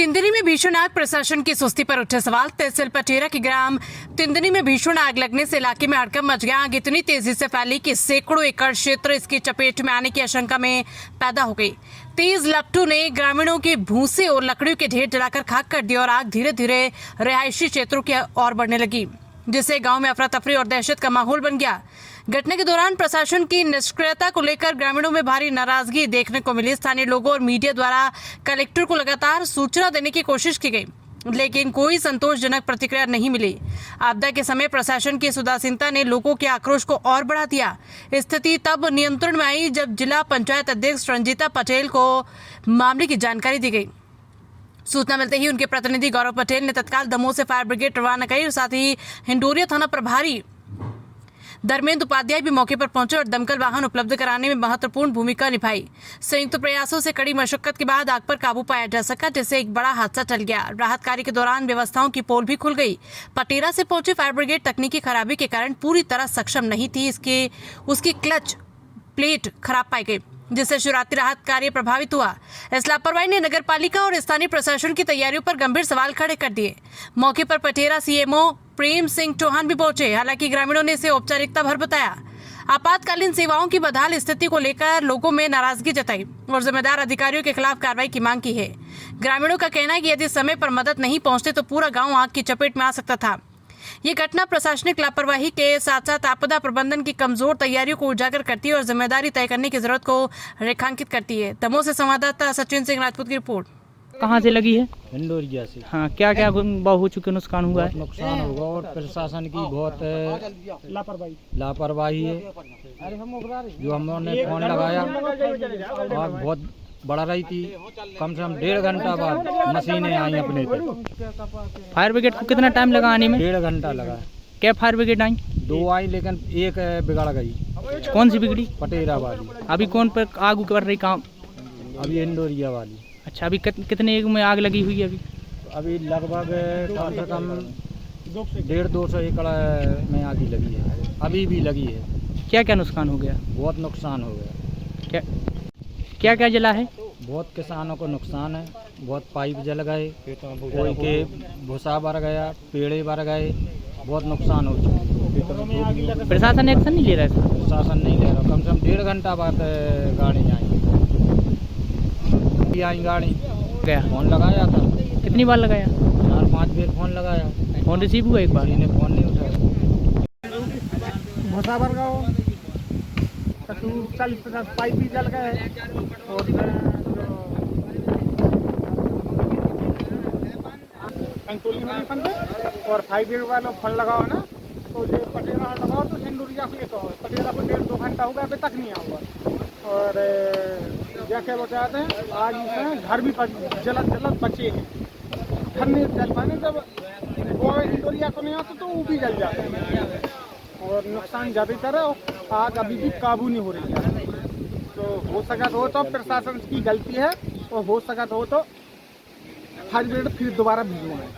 तिंदनी में भीषण आग, प्रशासन की सुस्ती पर उठे सवाल। तहसील पटेरा के ग्राम तिंदनी में भीषण आग लगने से इलाके में हड़कंप मच गया। आग इतनी तेजी से फैली कि सैकड़ों एकड़ क्षेत्र इसकी चपेट में आने की आशंका में पैदा हो गई। तेज लपटों ने ग्रामीणों के भूसे और लकड़ियों के ढेर जलाकर खाक कर दिया और आग धीरे धीरे रिहायशी क्षेत्रों की ओर बढ़ने लगी, जिससे गांव में अफरा तफरी और दहशत का माहौल बन गया। घटना के दौरान प्रशासन की निष्क्रियता को लेकर ग्रामीणों में भारी नाराजगी देखने को मिली। स्थानीय लोगों और मीडिया द्वारा कलेक्टर को लगातार सूचना देने की कोशिश की गई, लेकिन कोई संतोषजनक प्रतिक्रिया नहीं मिली। आपदा के समय प्रशासन की उदासीनता ने लोगों के आक्रोश को और बढ़ा दिया। स्थिति तब नियंत्रण में आई जब जिला पंचायत अध्यक्ष रंजीता पटेल को मामले की जानकारी दी गई। सूचना मिलते ही उनके प्रतिनिधि गौरव पटेल ने तत्काल दमोह से फायर ब्रिगेड रवाना की और साथ ही हिंडोरिया थाना प्रभारी धर्मेंद्र उपाध्याय भी मौके पर पहुंचे और दमकल वाहन उपलब्ध कराने में महत्वपूर्ण भूमिका निभाई। संयुक्त प्रयासों से कड़ी मशक्कत के बाद आग पर काबू पाया जा सका, जिससे एक बड़ा हादसा टल गया। राहत कार्य के दौरान व्यवस्थाओं की पोल भी खुल गई। पटेरा से पहुंची फायर ब्रिगेड तकनीकी खराबी के कारण पूरी तरह सक्षम नहीं थी। उसकी क्लच प्लेट खराब पाई गई, जिससे शुरुआती राहत कार्य प्रभावित हुआ। इस लापरवाही ने नगर पालिका और स्थानीय प्रशासन की तैयारियों पर गंभीर सवाल खड़े कर दिए। मौके पर पटेरा सीएमओ प्रेम सिंह चौहान भी पहुंचे, हालांकि ग्रामीणों ने इसे औपचारिकता भर बताया। आपातकालीन सेवाओं की बदहाल स्थिति को लेकर लोगों में नाराजगी जताई और जिम्मेदार अधिकारियों के खिलाफ कार्रवाई की मांग की है। ग्रामीणों का कहना है कि यदि समय पर मदद नहीं पहुंचते तो पूरा गाँव आग की चपेट में आ सकता था। ये घटना प्रशासनिक लापरवाही के साथ साथ आपदा प्रबंधन की कमजोर तैयारियों को उजागर करती है और जिम्मेदारी तय करने की जरूरत को रेखांकित करती है। दमोह से संवाददाता सचिन सिंह राजपूत की रिपोर्ट। कहाँ से लगी है? हिंडोरिया से। हाँ, क्या क्या हो चुके नुकसान हुआ है? नुकसान होगा और प्रशासन की बहुत लापरवाही है। जो हमने फोन लगाया आग बहुत बढ़ रही थी, कम से कम 1.5 घंटा बाद मशीनें आई अपने पे। फायर ब्रिगेड को कितना टाइम लगा आने में? 1.5 घंटा लगा। क्या फायर ब्रिगेड आई? 2 आई, लेकिन एक बिगड़ गई। कौन सी बिगड़ी? पटेरा वाली। अभी कौन पर आग कर रही काम? अभी हिंडोरिया वाली। अच्छा, अभी कितने में आग लगी हुई है? अभी लगभग कम से कम 150-200 एकड़ में आग लगी है, अभी भी लगी है। क्या क्या नुकसान हो गया? बहुत नुकसान हो गया। क्या क्या जला है? बहुत किसानों को नुकसान है। बहुत पाइप जल गए, कोई के भूसा भर गया, पेड़े भर गए, बहुत नुकसान हो चुका। प्रशासन एक्शन नहीं ले रहा है? प्रशासन नहीं ले रहा। कम से कम 1.5 घंटा बाद गाड़ी आई गाड़ी। गया फोन लगाया था। कितनी बार लगाया? 4-5 बार फोन लगाया। फोन रिसीव हुआ? एक बार इन्हें फोन नहीं उठाया। भूसा भर गाँव 40-50 पाइप भी जल गए और और 5 ग्रेड वालों फल लगाओ ना, तो ये पटेरा लगाओ तो हिंडोरिया से तो पटेरा को 1.5-2 घंटा हो गया, अभी तक नहीं आऊँगा। और जैसे बताते हैं आज इसमें घर भी जलत बचे हैं, घर नहीं जल पाने। जब वो हिंडोरिया को नहीं आता तो वो भी जल जाते हैं और नुकसान ज़्यादातर है। आग अभी भी काबू नहीं हो रही है। तो हो सका तो प्रशासन की गलती है और हो सका तो फायर ब्रिगेड फिर दोबारा भिजवाएं।